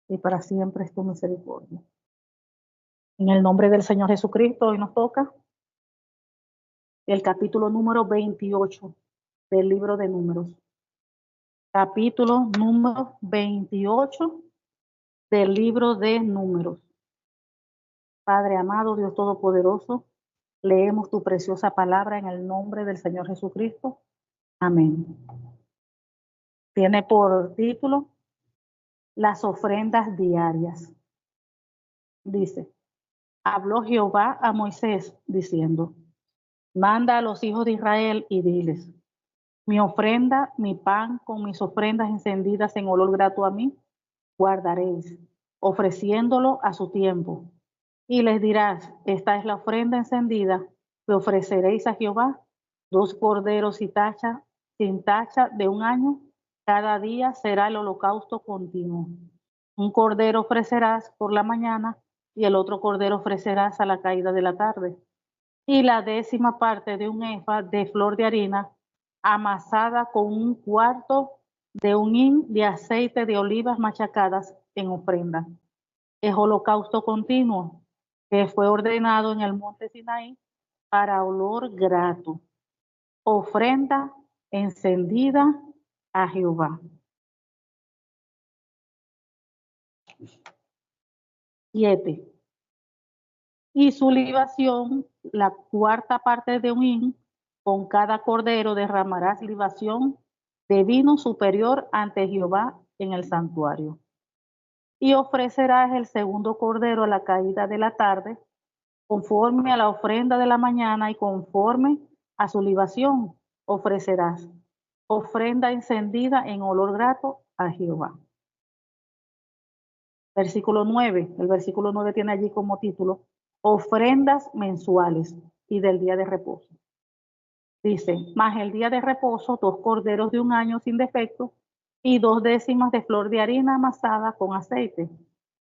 y para siempre es tu misericordia. En el nombre del Señor Jesucristo, hoy nos toca el capítulo número 28 del libro de Números. Capítulo número 28 del libro de Números. Padre amado, Dios Todopoderoso, leemos tu preciosa palabra en el nombre del Señor Jesucristo. Amén. Tiene por título las ofrendas diarias. Dice, habló Jehová a Moisés diciendo, manda a los hijos de Israel y diles, mi ofrenda, mi pan con mis ofrendas encendidas en olor grato a mí, guardaréis, ofreciéndolo a su tiempo. Y les dirás, esta es la ofrenda encendida que ofreceréis a Jehová, 2 corderos sin tacha de 1 año, cada día será el holocausto continuo. Un cordero ofrecerás por la mañana y el otro cordero ofrecerás a la caída de la tarde. Y la 10ª parte de 1 efa de flor de harina amasada con 1/4 de 1 hin de aceite de olivas machacadas en ofrenda. Es holocausto continuo que fue ordenado en el monte Sinaí para olor grato. Ofrenda encendida a Jehová. 7. Y su libación, la 4ª parte de 1 hin, con cada cordero derramarás libación de vino superior ante Jehová en el santuario. Y ofrecerás el 2º cordero a la caída de la tarde, conforme a la ofrenda de la mañana y conforme a su libación ofrecerás ofrenda encendida en olor grato a Jehová. Versículo 9. El versículo 9 tiene allí como título ofrendas mensuales y del día de reposo. Dice, más el día de reposo, 2 corderos de 1 año sin defecto y 2 décimas de flor de harina amasada con aceite,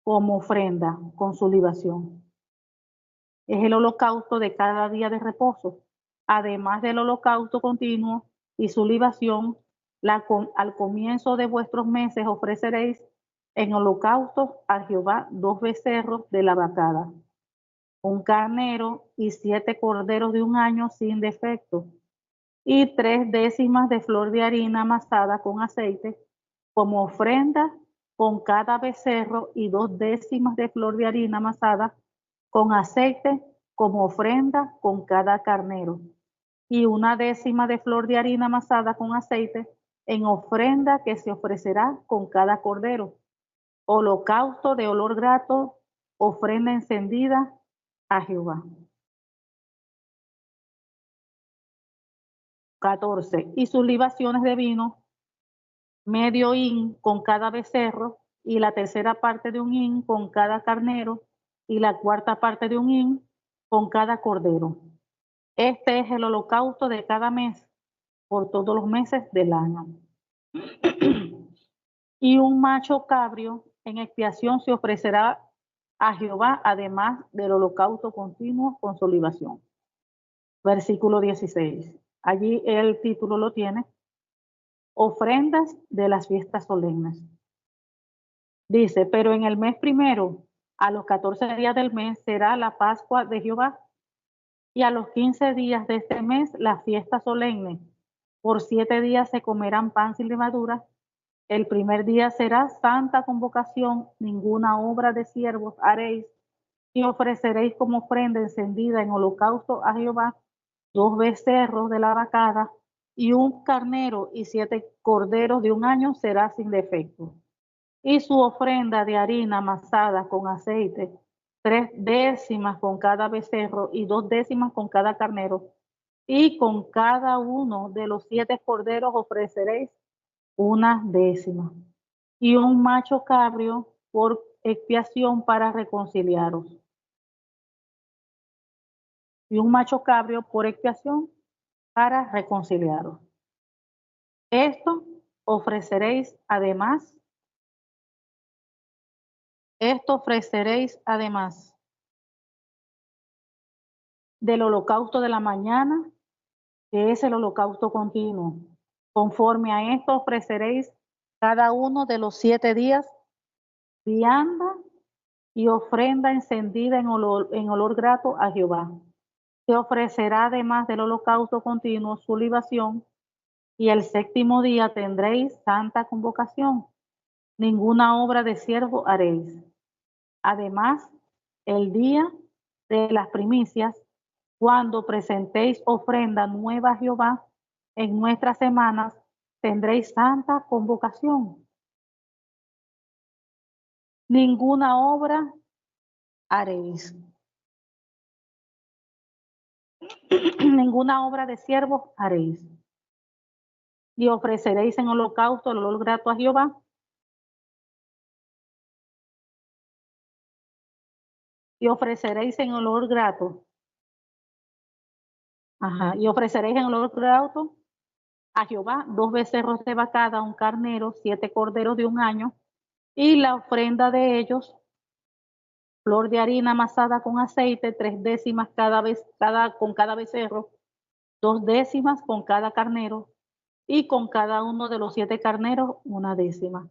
como ofrenda con su libación. Es el holocausto de cada día de reposo, además del holocausto continuo y su libación, al comienzo de vuestros meses ofreceréis en holocausto a Jehová 2 becerros de la vacada, 1 carnero y 7 corderos de 1 año sin defecto, y 3 décimas de flor de harina amasada con aceite, como ofrenda con cada becerro, y 2 décimas de flor de harina amasada con aceite como ofrenda con cada carnero, y 1 décima de flor de harina amasada con aceite en ofrenda que se ofrecerá con cada cordero, holocausto de olor grato, ofrenda encendida a Jehová. 14. Y sus libaciones de vino, medio hin con cada becerro, y la 3ª parte de 1 hin con cada carnero, y la 4ª parte de 1 hin con cada cordero. Este es el holocausto de cada mes, por todos los meses del año. Y un macho cabrio en expiación se ofrecerá a Jehová, además del holocausto continuo con su libación. Versículo 16. Allí el título lo tiene, ofrendas de las fiestas solemnes. Dice, pero en el mes primero, a los 14 días del mes, será la Pascua de Jehová, y a los 15 días de este mes, la fiesta solemne. Por 7 días se comerán pan sin levadura. El primer día será santa convocación, ninguna obra de siervos haréis, y ofreceréis como ofrenda encendida en holocausto a Jehová 2 becerros de la vacada, y 1 carnero y 7 corderos de 1 año será sin defecto. Y su ofrenda de harina amasada con aceite, 3 décimas con cada becerro y 2 décimas con cada carnero, y con cada uno de los 7 corderos ofreceréis 1 décima, y un macho cabrio por expiación para reconciliaros. Y un macho cabrio por expiación para reconciliaros. Esto ofreceréis además del holocausto de la mañana, que es el holocausto continuo. Conforme a esto ofreceréis cada uno de los 7 días vianda y ofrenda encendida en olor grato a Jehová. Se ofrecerá además del holocausto continuo su libación, y el séptimo día tendréis santa convocación. Ninguna obra de siervo haréis. Además, el día de las primicias, cuando presentéis ofrenda nueva a Jehová, en nuestras semanas tendréis santa convocación. Ninguna obra haréis. Ninguna obra de siervos haréis. Y ofreceréis en holocausto el olor grato a Jehová. Y ofreceréis en olor grato. Y ofreceréis en olor grato a Jehová 2 becerros de vacada, un carnero, 7 corderos de un año, y la ofrenda de ellos, flor de harina amasada con aceite, 3 décimas con cada becerro, 2 décimas con cada carnero, y con cada uno de los 7 carneros 1 décima,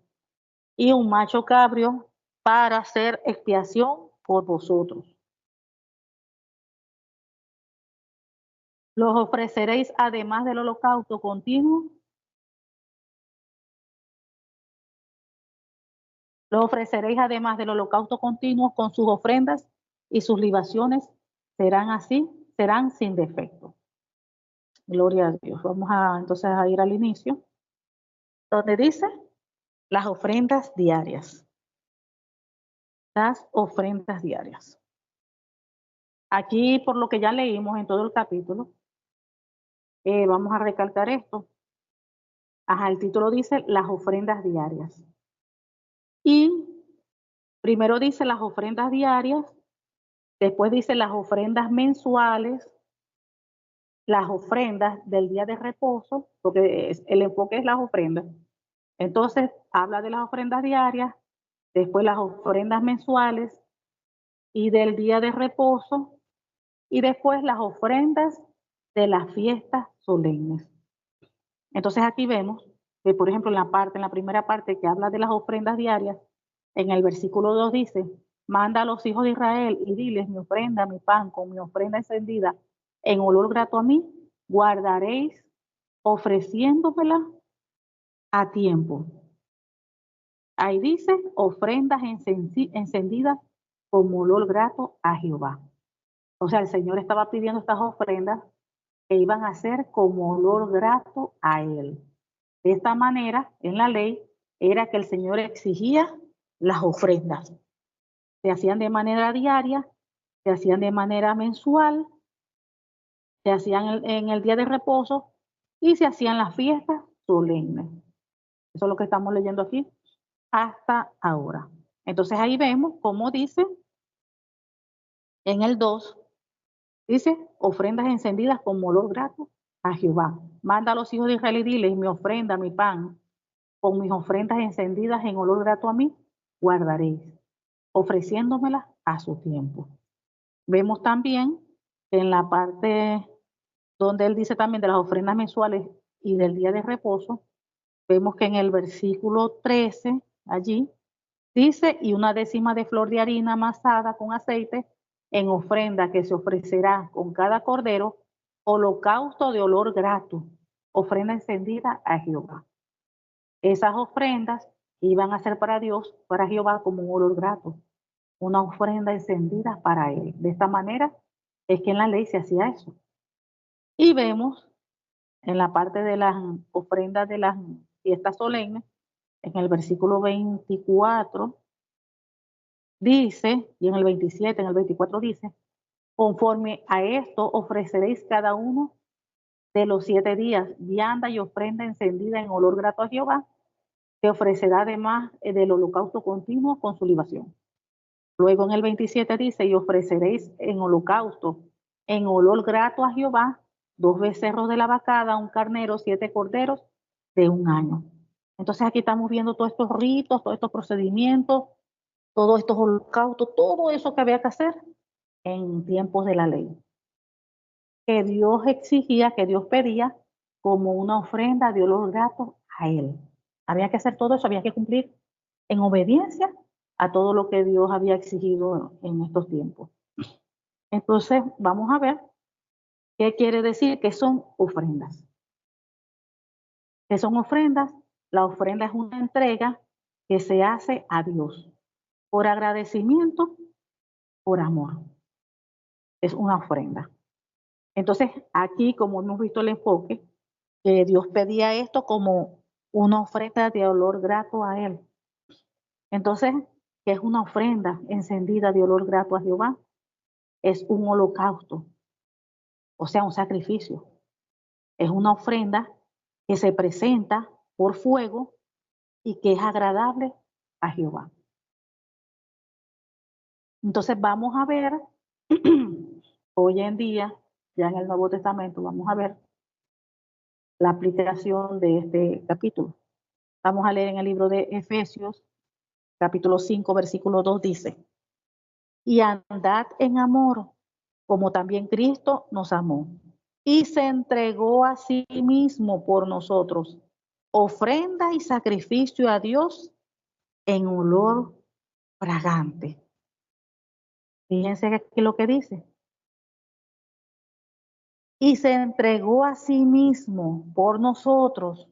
y un macho cabrio para hacer expiación por vosotros. Los ofreceréis además del holocausto continuo. Los ofreceréis además del holocausto continuo con sus ofrendas, y sus libaciones serán sin defecto. Gloria a Dios. Vamos entonces a ir al inicio, donde dice las ofrendas diarias. Las ofrendas diarias. Aquí, por lo que ya leímos en todo el capítulo, vamos a recalcar esto. El título dice las ofrendas diarias. Y primero dice las ofrendas diarias, después dice las ofrendas mensuales, las ofrendas del día de reposo, porque el enfoque es las ofrendas. Entonces, habla de las ofrendas diarias, después las ofrendas mensuales y del día de reposo, y después las ofrendas de las fiestas solemnes. Entonces, aquí vemos que, por ejemplo, en la primera parte que habla de las ofrendas diarias, en el versículo 2 dice: manda a los hijos de Israel y diles: mi ofrenda, mi pan, con mi ofrenda encendida en olor grato a mí, guardaréis ofreciéndomela a tiempo. Ahí dice ofrendas encendidas como olor grato a Jehová. O sea, el Señor estaba pidiendo estas ofrendas que iban a ser como olor grato a Él. De esta manera, en la ley, era que el Señor exigía las ofrendas. Se hacían de manera diaria, se hacían de manera mensual, se hacían en el día de reposo y se hacían las fiestas solemnes. Eso es lo que estamos leyendo aquí hasta ahora. Entonces ahí vemos cómo dice en el 2, dice ofrendas encendidas como olor grato a Jehová. Manda a los hijos de Israel y diles: mi ofrenda, mi pan, con mis ofrendas encendidas en olor grato a mí, guardaréis, ofreciéndomelas a su tiempo. Vemos también que en la parte donde él dice también de las ofrendas mensuales y del día de reposo, vemos que en el versículo 13, allí, dice: y 1 décima de flor de harina amasada con aceite, en ofrenda que se ofrecerá con cada cordero, holocausto de olor grato, ofrenda encendida a Jehová. Esas ofrendas iban a ser para Dios, para Jehová, como un olor grato, una ofrenda encendida para Él. De esta manera es que en la ley se hacía eso. Y vemos en la parte de las ofrendas de las fiestas solemnes, en el versículo 24, dice, y en el 27, en el 24 dice: conforme a esto ofreceréis cada uno de los 7 días vianda y ofrenda encendida en olor grato a Jehová, que ofrecerá además del holocausto continuo con su libación. Luego en el 27 dice: y ofreceréis en holocausto en olor grato a Jehová 2 becerros de la vacada, un carnero, 7 corderos de un año. Entonces aquí estamos viendo todos estos ritos, todos estos procedimientos, todos estos holocaustos, todo eso que había que hacer en tiempos de la ley, que Dios exigía, que Dios pedía como una ofrenda de olor grato a Él. Había que hacer todo eso, había que cumplir en obediencia a todo lo que Dios había exigido en estos tiempos. Entonces, vamos a ver qué quiere decir que son ofrendas. ¿Qué son ofrendas? La ofrenda es una entrega que se hace a Dios por agradecimiento, por amor. Es una ofrenda. Entonces, aquí, como hemos visto el enfoque, que Dios pedía esto como una ofrenda de olor grato a Él. Entonces, ¿qué es una ofrenda encendida de olor grato a Jehová? Es un holocausto, o sea, un sacrificio. Es una ofrenda que se presenta por fuego y que es agradable a Jehová. Entonces vamos a ver, hoy en día, ya en el Nuevo Testamento, vamos a ver la aplicación de este capítulo. Vamos a leer en el libro de Efesios, capítulo 5, versículo 2, dice: y andad en amor, como también Cristo nos amó, y se entregó a sí mismo por nosotros, ofrenda y sacrificio a Dios en olor fragante. Fíjense aquí lo que dice. Y se entregó a sí mismo por nosotros,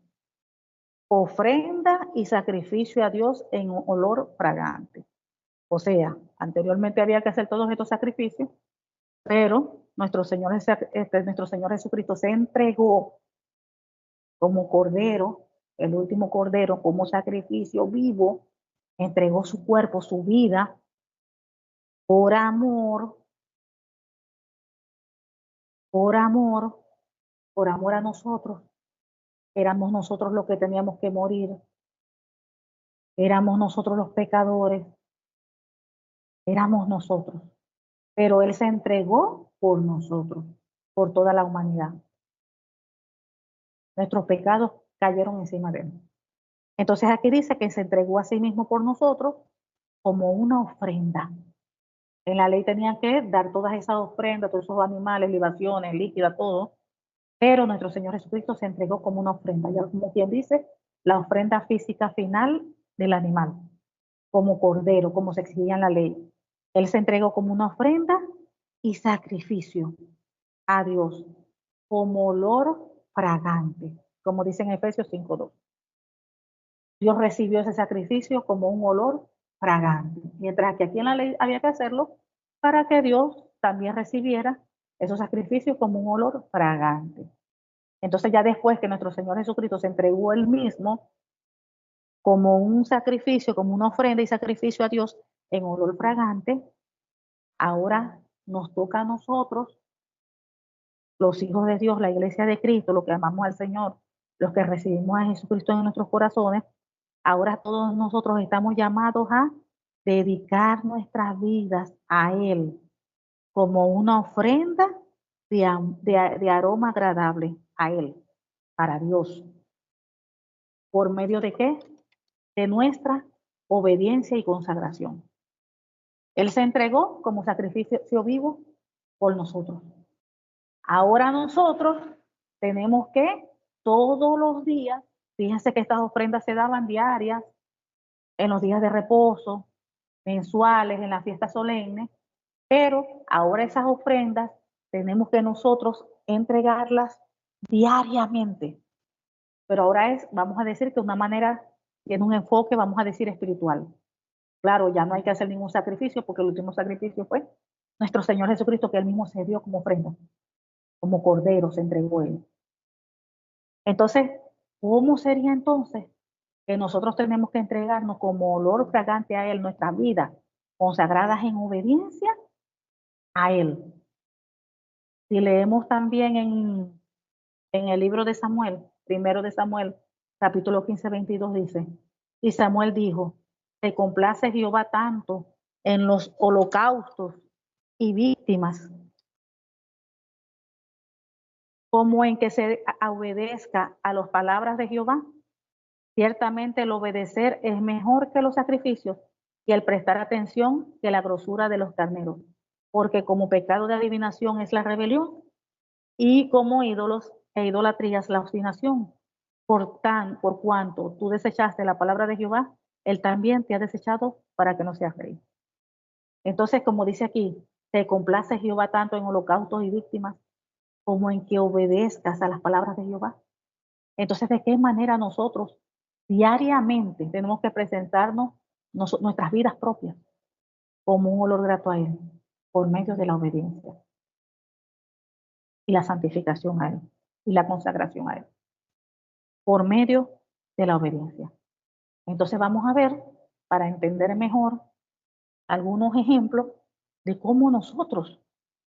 ofrenda y sacrificio a Dios en olor fragante. O sea, anteriormente había que hacer todos estos sacrificios, pero nuestro Señor Jesucristo se entregó como cordero, el último cordero, como sacrificio vivo, entregó su cuerpo, su vida, por amor, por amor, por amor a nosotros. Éramos nosotros los que teníamos que morir, éramos nosotros los pecadores, éramos nosotros. Pero Él se entregó por nosotros, por toda la humanidad. Nuestros pecados cayeron encima de Él. Entonces aquí dice que se entregó a sí mismo por nosotros como una ofrenda. En la ley tenían que dar todas esas ofrendas, todos esos animales, libaciones, líquidas, todo. Pero nuestro Señor Jesucristo se entregó como una ofrenda. Ya como quien dice, la ofrenda física final del animal, como cordero, como se exigía en la ley. Él se entregó como una ofrenda y sacrificio a Dios, como olor fragante, como dice en Efesios 5:2. Dios recibió ese sacrificio como un olor fragante, mientras que aquí en la ley había que hacerlo para que Dios también recibiera esos sacrificios como un olor fragante. Entonces ya después que nuestro Señor Jesucristo se entregó él mismo como un sacrificio, como una ofrenda y sacrificio a Dios en olor fragante, ahora nos toca a nosotros, los hijos de Dios, la iglesia de Cristo, los que amamos al Señor, los que recibimos a Jesucristo en nuestros corazones. Ahora todos nosotros estamos llamados a dedicar nuestras vidas a Él como una ofrenda de aroma agradable a Él, para Dios. ¿Por medio de qué? De nuestra obediencia y consagración. Él se entregó como sacrificio vivo por nosotros. Ahora nosotros tenemos que todos los días, fíjense que estas ofrendas se daban diarias, en los días de reposo, mensuales, en las fiestas solemnes, pero ahora esas ofrendas tenemos que nosotros entregarlas diariamente. Pero ahora es, vamos a decir que una manera, tiene un enfoque, vamos a decir, espiritual. Claro, ya no hay que hacer ningún sacrificio porque el último sacrificio fue nuestro Señor Jesucristo, que él mismo se dio como ofrenda, como cordero se entregó él. Entonces, ¿cómo sería entonces que nosotros tenemos que entregarnos como olor fragante a Él, nuestras vidas consagradas en obediencia a Él? Si leemos también en el libro de Samuel, primero de Samuel, capítulo 15, 22, dice, y Samuel dijo, ¿te complace Jehová tanto en los holocaustos y víctimas como en que se obedezca a las palabras de Jehová? Ciertamente el obedecer es mejor que los sacrificios y el prestar atención que la grosura de los carneros, porque como pecado de adivinación es la rebelión y como ídolos e idolatrías la obstinación. Por cuanto tú desechaste la palabra de Jehová Él también te ha desechado para que no seas rey. Entonces, como dice aquí, te complace Jehová tanto en holocaustos y víctimas como en que obedezcas a las palabras de Jehová. Entonces, ¿de qué manera nosotros diariamente tenemos que presentarnos nuestras vidas propias como un olor grato a Él por medio de la obediencia y la santificación a Él y la consagración a Él por medio de la obediencia? Entonces vamos a ver, para entender mejor, algunos ejemplos de cómo nosotros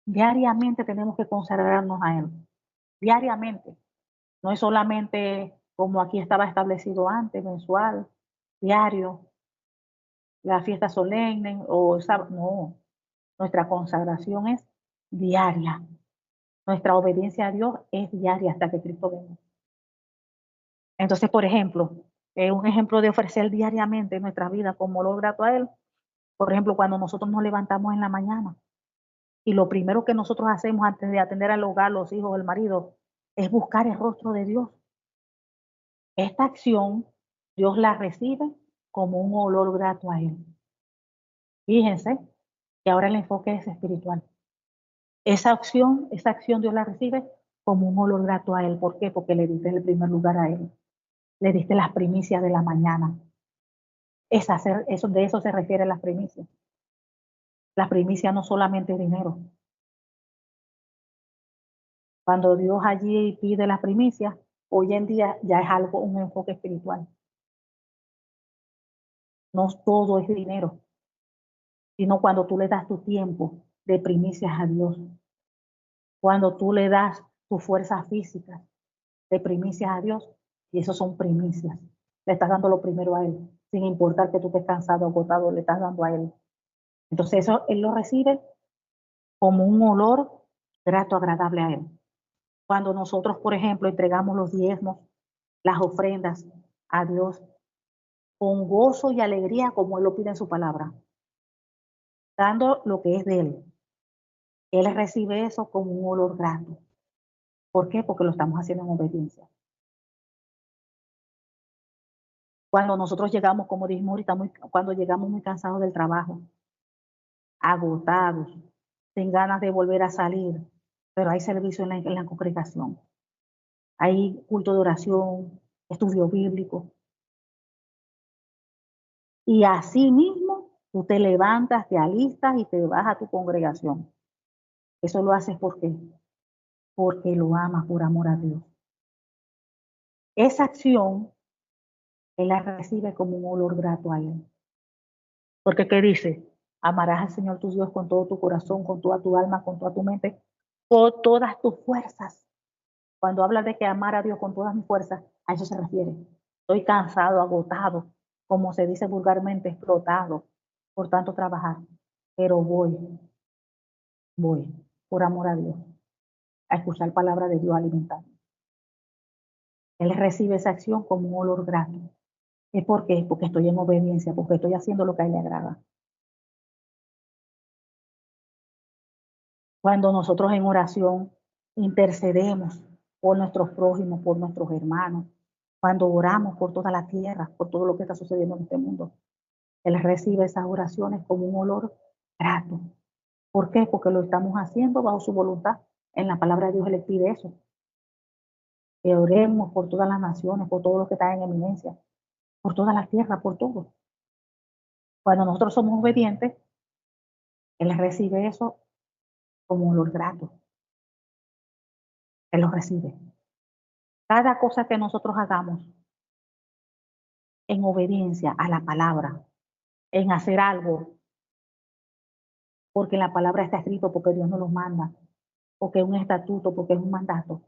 diariamente tenemos que consagrarnos a Él. Diariamente. No es solamente como aquí estaba establecido antes, mensual, diario, la fiesta solemne o no. Nuestra consagración es diaria. Nuestra obediencia a Dios es diaria hasta que Cristo venga. Entonces, por ejemplo, un ejemplo de ofrecer diariamente nuestra vida como olor grato a Él. Por ejemplo, cuando nosotros nos levantamos en la mañana y lo primero que nosotros hacemos antes de atender al hogar, los hijos, el marido, es buscar el rostro de Dios. Esta acción Dios la recibe como un olor grato a Él. Fíjense que ahora el enfoque es espiritual. Esa acción Dios la recibe como un olor grato a Él. ¿Por qué? Porque le diste el primer lugar a Él. Le diste las primicias de la mañana. De eso se refiere las primicias. Las primicias no solamente es dinero. Cuando Dios allí pide las primicias, hoy en día ya es algo, un enfoque espiritual. No todo es dinero, sino cuando tú le das tu tiempo de primicias a Dios, cuando tú le das tus fuerzas físicas de primicias a Dios, y eso son primicias. Le estás dando lo primero a Él, sin importar que tú estés cansado, agotado, le estás dando a Él. Entonces eso Él lo recibe como un olor grato, agradable a Él. Cuando nosotros, por ejemplo, entregamos los diezmos, las ofrendas a Dios con gozo y alegría, como Él lo pide en su palabra, dando lo que es de Él. Él recibe eso como un olor grato. ¿Por qué? Porque lo estamos haciendo en obediencia. Cuando nosotros llegamos, como dijimos ahorita, cuando llegamos muy cansados del trabajo, agotados, sin ganas de volver a salir, pero hay servicio en la congregación, hay culto de oración, estudio bíblico, y así mismo tú te levantas, te alistas y te vas a tu congregación. Eso lo haces porque lo amas por amor a Dios. Esa acción Él la recibe como un olor grato a Él. Porque ¿qué dice? Amarás al Señor tu Dios con todo tu corazón, con toda tu alma, con toda tu mente, con todas tus fuerzas. Cuando habla de que amar a Dios con todas mis fuerzas, a eso se refiere. Estoy cansado, agotado, como se dice vulgarmente, explotado por tanto trabajar. Pero voy, por amor a Dios, a escuchar palabra de Dios, a alimentarme. Él recibe esa acción como un olor grato. ¿Es por qué? Porque estoy en obediencia, porque estoy haciendo lo que a Él le agrada. Cuando nosotros en oración intercedemos por nuestros prójimos, por nuestros hermanos, cuando oramos por toda la tierra, por todo lo que está sucediendo en este mundo, Él recibe esas oraciones como un olor grato. ¿Por qué? Porque lo estamos haciendo bajo su voluntad. En la palabra de Dios Él le pide eso, que oremos por todas las naciones, por todos los que están en eminencia, por toda la tierra, por todo. Cuando nosotros somos obedientes, Él recibe eso como un olor grato. Él lo recibe. Cada cosa que nosotros hagamos en obediencia a la palabra, en hacer algo, porque en la palabra está escrito, porque Dios nos lo manda, porque es un estatuto, porque es un mandato,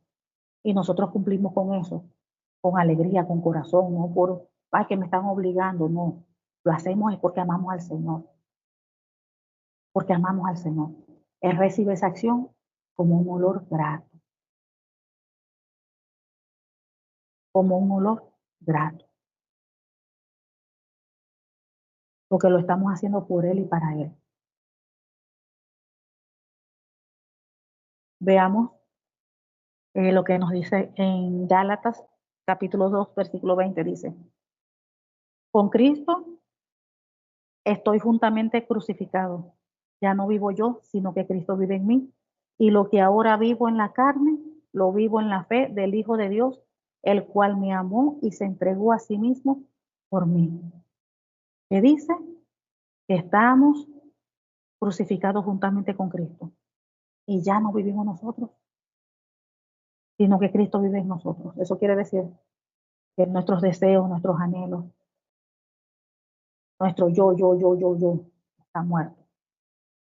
y nosotros cumplimos con eso, con alegría, con corazón, no por, ay, que me están obligando, no. Lo hacemos es porque amamos al Señor, porque amamos al Señor. Él recibe esa acción como un olor grato, como un olor grato, porque lo estamos haciendo por Él y para Él. Veamos lo que nos dice en Gálatas, capítulo 2, versículo 20, dice, Con Cristo estoy juntamente crucificado. Ya no vivo yo, sino que Cristo vive en mí. Y lo que ahora vivo en la carne, lo vivo en la fe del Hijo de Dios, el cual me amó y se entregó a sí mismo por mí. ¿Qué dice? Que estamos crucificados juntamente con Cristo. Y ya no vivimos nosotros, sino que Cristo vive en nosotros. Eso quiere decir que nuestros deseos, nuestros anhelos, nuestro yo, está muerto.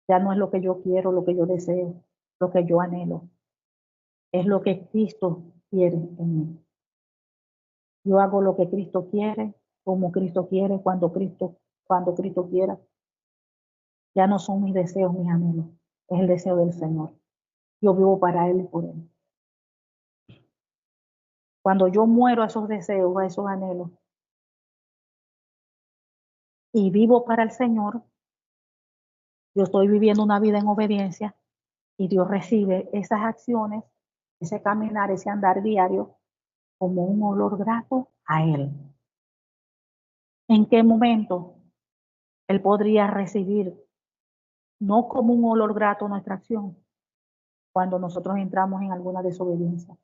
Ya no es lo que yo quiero, lo que yo deseo, lo que yo anhelo. Es lo que Cristo quiere en mí. Yo hago lo que Cristo quiere, como Cristo quiere, cuando Cristo quiera. Ya no son mis deseos, mis anhelos. Es el deseo del Señor. Yo vivo para Él y por Él. Cuando yo muero a esos deseos, a esos anhelos, y vivo para el Señor, yo estoy viviendo una vida en obediencia y Dios recibe esas acciones, ese caminar, ese andar diario como un olor grato a Él. ¿En qué momento Él podría recibir no como un olor grato nuestra acción? Cuando nosotros entramos en alguna desobediencia,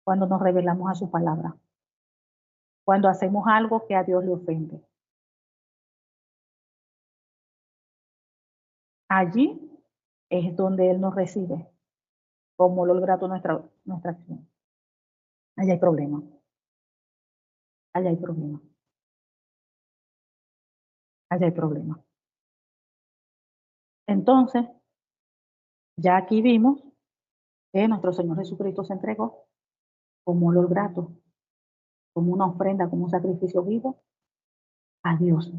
cuando nos rebelamos a su palabra, cuando hacemos algo que a Dios le ofende. Allí es donde Él nos recibe como olor grato nuestra acción. Allá hay problema, allá hay problema, allá hay problema. Entonces, ya aquí vimos que nuestro Señor Jesucristo se entregó como olor grato, como una ofrenda, como un sacrificio vivo a Dios.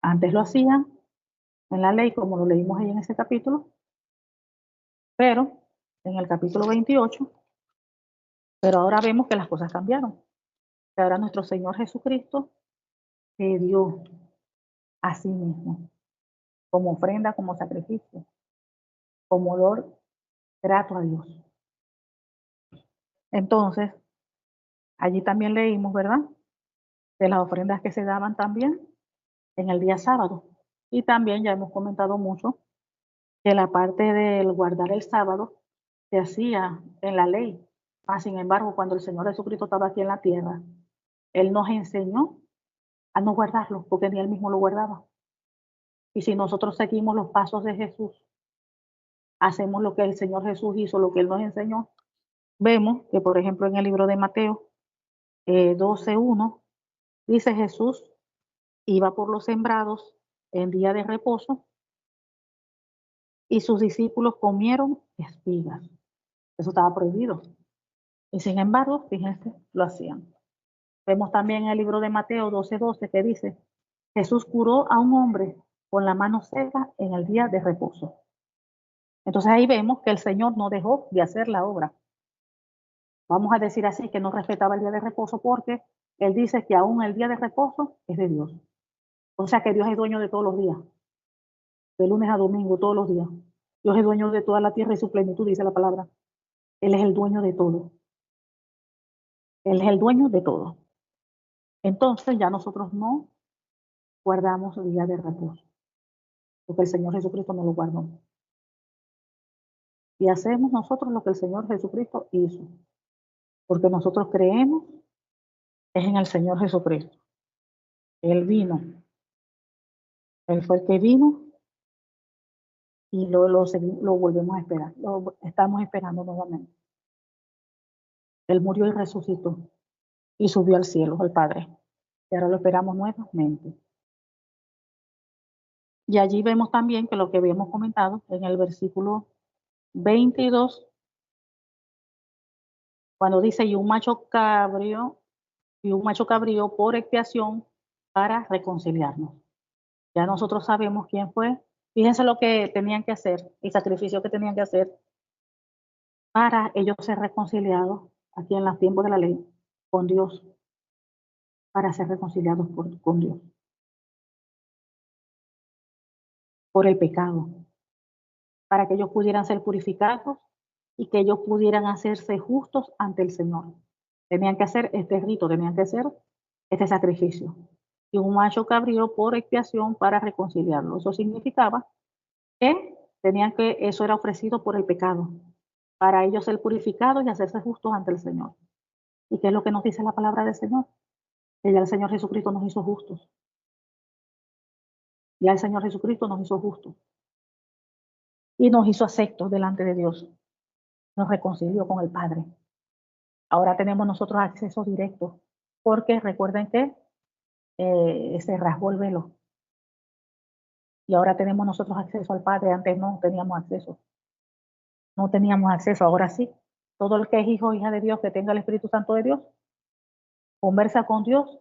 Antes lo hacían en la ley, como lo leímos ahí en ese capítulo, pero en el capítulo 28, pero ahora vemos que las cosas cambiaron. Que ahora nuestro Señor Jesucristo se dio a sí mismo como ofrenda, como sacrificio, como olor grato a Dios. Entonces, allí también leímos, ¿verdad? De las ofrendas que se daban también en el día sábado. Y también ya hemos comentado mucho que la parte del guardar el sábado se hacía en la ley. Sin embargo, cuando el Señor Jesucristo estaba aquí en la tierra, Él nos enseñó a no guardarlo, porque ni Él mismo lo guardaba. Y si nosotros seguimos los pasos de Jesús, hacemos lo que el Señor Jesús hizo, lo que Él nos enseñó, vemos que, por ejemplo, en el libro de Mateo 12:1, dice Jesús iba por los sembrados en día de reposo y sus discípulos comieron espigas. Eso estaba prohibido. Y sin embargo, fíjense, lo hacían. Vemos también en el libro de Mateo 12:12 que dice, Jesús curó a un hombre con la mano seca en el día de reposo. Entonces ahí vemos que el Señor no dejó de hacer la obra. Vamos a decir así, que no respetaba el día de reposo porque Él dice que aún el día de reposo es de Dios. O sea que Dios es dueño de todos los días, de lunes a domingo, todos los días. Dios es dueño de toda la tierra y su plenitud, dice la palabra. Él es el dueño de todo. Él es el dueño de todo. Entonces ya nosotros no guardamos el día de reposo, porque el Señor Jesucristo no lo guardó. Y hacemos nosotros lo que el Señor Jesucristo hizo, porque nosotros creemos es en el Señor Jesucristo. Él vino, Él fue el que vino y lo volvemos a esperar, lo estamos esperando nuevamente. Él murió y resucitó y subió al cielo, al Padre. Y ahora lo esperamos nuevamente. Y allí vemos también que lo que habíamos comentado en el versículo 22, cuando dice, y un macho cabrío por expiación para reconciliarnos. Ya nosotros sabemos quién fue. Fíjense lo que tenían que hacer, el sacrificio que tenían que hacer para ellos ser reconciliados aquí en los tiempos de la ley con Dios, para ser reconciliados con Dios, por el pecado, para que ellos pudieran ser purificados y que ellos pudieran hacerse justos ante el Señor. Tenían que hacer este rito, tenían que hacer este sacrificio. Y un macho cabrío por expiación para reconciliarlo. Eso significaba que eso era ofrecido por el pecado, para ellos ser purificados y hacerse justos ante el Señor. ¿Y qué es lo que nos dice la palabra del Señor? Que ya el Señor Jesucristo nos hizo justos. Ya el Señor Jesucristo nos hizo justos. Y nos hizo aceptos delante de Dios. Nos reconcilió con el Padre. Ahora tenemos nosotros acceso directo, porque recuerden que se rasgó el velo. Y ahora tenemos nosotros acceso al Padre. Antes no teníamos acceso. No teníamos acceso, ahora sí. Todo el que es hijo o hija de Dios, que tenga el Espíritu Santo de Dios, conversa con Dios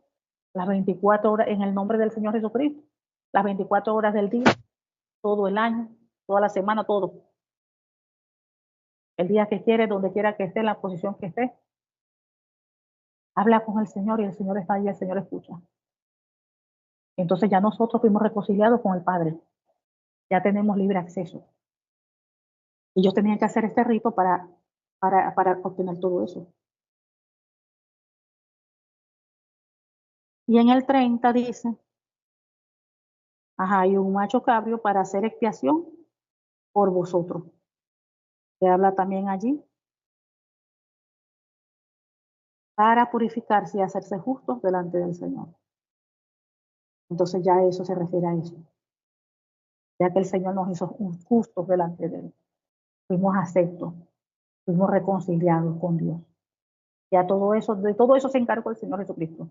las 24 horas en el nombre del Señor Jesucristo, las 24 horas del día, todo el año, toda la semana, todo. El día que quiere, donde quiera que esté, en la posición que esté, habla con el Señor y el Señor está ahí, el Señor escucha. Entonces ya nosotros fuimos reconciliados con el Padre, ya tenemos libre acceso. Ellos tenían que hacer este rito para obtener todo eso. Y en el 30 dice, y un macho cabrio para hacer expiación por vosotros. Se habla también allí para purificarse y hacerse justos delante del Señor. Entonces ya eso se refiere a eso. Ya que el Señor nos hizo justos delante de Él. Fuimos aceptos, fuimos reconciliados con Dios. Ya todo eso, de todo eso se encargó el Señor Jesucristo.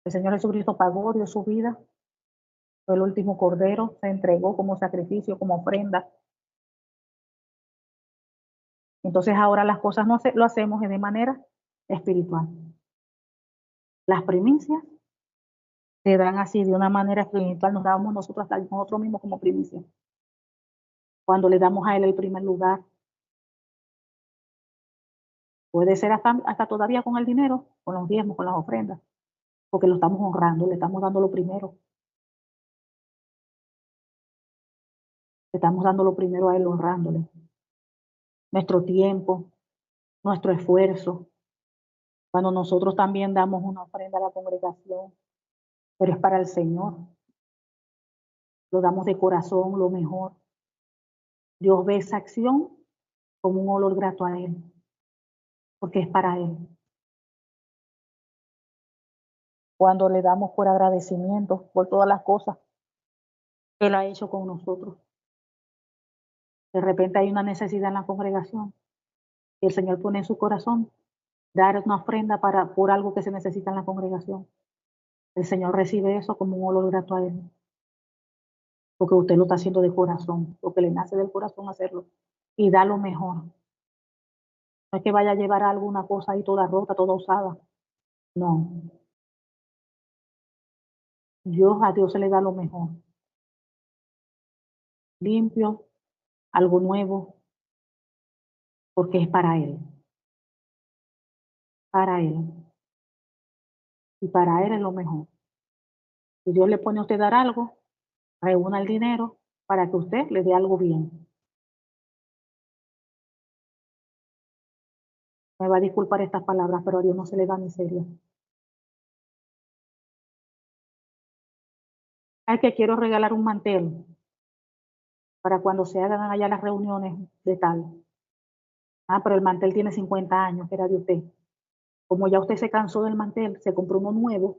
El Señor Jesucristo pagó, dio su vida, fue el último cordero, se entregó como sacrificio, como ofrenda. Entonces ahora las cosas no lo hacemos de manera espiritual. Las primicias se dan así de una manera espiritual, nos damos nosotros mismos como primicia. Cuando le damos a Él el primer lugar, puede ser hasta todavía con el dinero, con los diezmos, con las ofrendas, porque lo estamos honrando, le estamos dando lo primero. Le estamos dando lo primero a Él, honrándole. Nuestro tiempo, nuestro esfuerzo. Cuando nosotros también damos una ofrenda a la congregación, pero es para el Señor. Lo damos de corazón, lo mejor. Dios ve esa acción como un olor grato a Él, porque es para Él. Cuando le damos por agradecimiento por todas las cosas que Él ha hecho con nosotros. De repente hay una necesidad en la congregación y el Señor pone en su corazón dar una ofrenda por algo que se necesita en la congregación. El Señor recibe eso como un olor grato a Él, porque usted lo está haciendo de corazón, porque le nace del corazón hacerlo y da lo mejor. No es que vaya a llevar alguna cosa ahí toda rota, toda usada. No. A Dios se le da lo mejor. Limpio, algo nuevo, porque es para Él. Para Él. Y para Él es lo mejor. Si Dios le pone a usted dar algo, reúna el dinero para que usted le dé algo bien. Me va a disculpar estas palabras, pero a Dios no se le da miseria. Ay, que quiero regalar un mantel para cuando se hagan allá las reuniones de tal. Pero el mantel tiene 50 años, que era de usted. Como ya usted se cansó del mantel, se compró uno nuevo,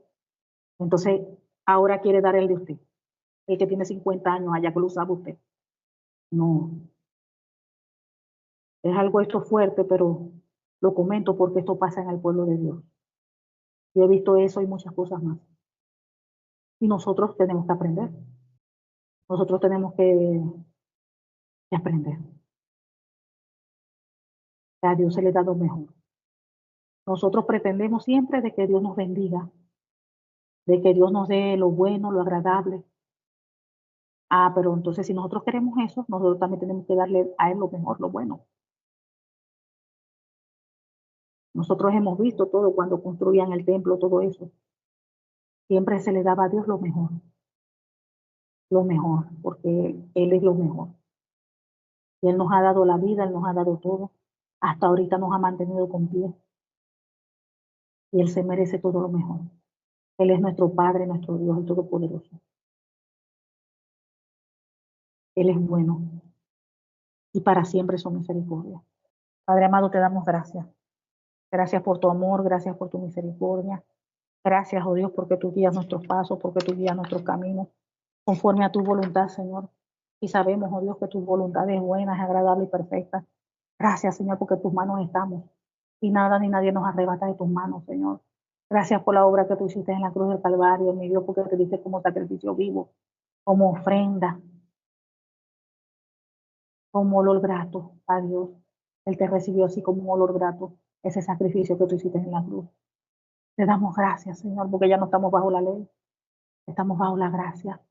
entonces ahora quiere dar el de usted. El que tiene 50 años, allá que lo usaba usted. No. Es algo esto fuerte, pero lo comento porque esto pasa en el pueblo de Dios. Yo he visto eso y muchas cosas más. Y nosotros tenemos que aprender. Nosotros tenemos que aprender. A Dios se le da lo mejor. Nosotros pretendemos siempre de que Dios nos bendiga, de que Dios nos dé lo bueno, lo agradable. Pero entonces si nosotros queremos eso, nosotros también tenemos que darle a Él lo mejor, lo bueno. Nosotros hemos visto todo cuando construían el templo, todo eso. Siempre se le daba a Dios lo mejor, porque Él es lo mejor. Y Él nos ha dado la vida, Él nos ha dado todo. Hasta ahorita nos ha mantenido con pie. y Él se merece todo lo mejor. Él es nuestro Padre, nuestro Dios, el Todopoderoso. Él es bueno y para siempre su misericordia. Padre amado, te damos gracias. Gracias por tu amor, gracias por tu misericordia. Gracias, oh Dios, porque tú guías nuestros pasos, porque tú guías nuestros caminos, conforme a tu voluntad, Señor. Y sabemos, oh Dios, que tu voluntad es buena, es agradable y perfecta. Gracias, Señor, porque en tus manos estamos. Y nada ni nadie nos arrebata de tus manos, Señor. Gracias por la obra que tú hiciste en la cruz del Calvario, mi Dios, porque te diste como sacrificio vivo, como ofrenda, como olor grato a Dios. Él te recibió así como un olor grato, ese sacrificio que tú hiciste en la cruz. Te damos gracias, Señor, porque ya no estamos bajo la ley, estamos bajo la gracia,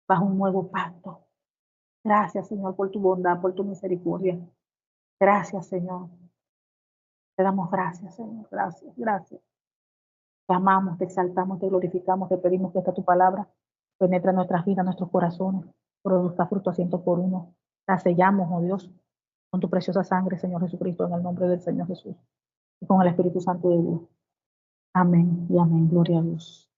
bajo un nuevo pacto. Gracias, Señor, por tu bondad, por tu misericordia. Gracias, Señor. Te damos gracias, Señor. Gracias, gracias. Te amamos, te exaltamos, te glorificamos, te pedimos que esta tu palabra penetre en nuestras vidas, nuestros corazones, produzca fruto a ciento por uno. La sellamos, oh Dios, con tu preciosa sangre, Señor Jesucristo, en el nombre del Señor Jesús y con el Espíritu Santo de Dios. Amén y amén. Gloria a Dios.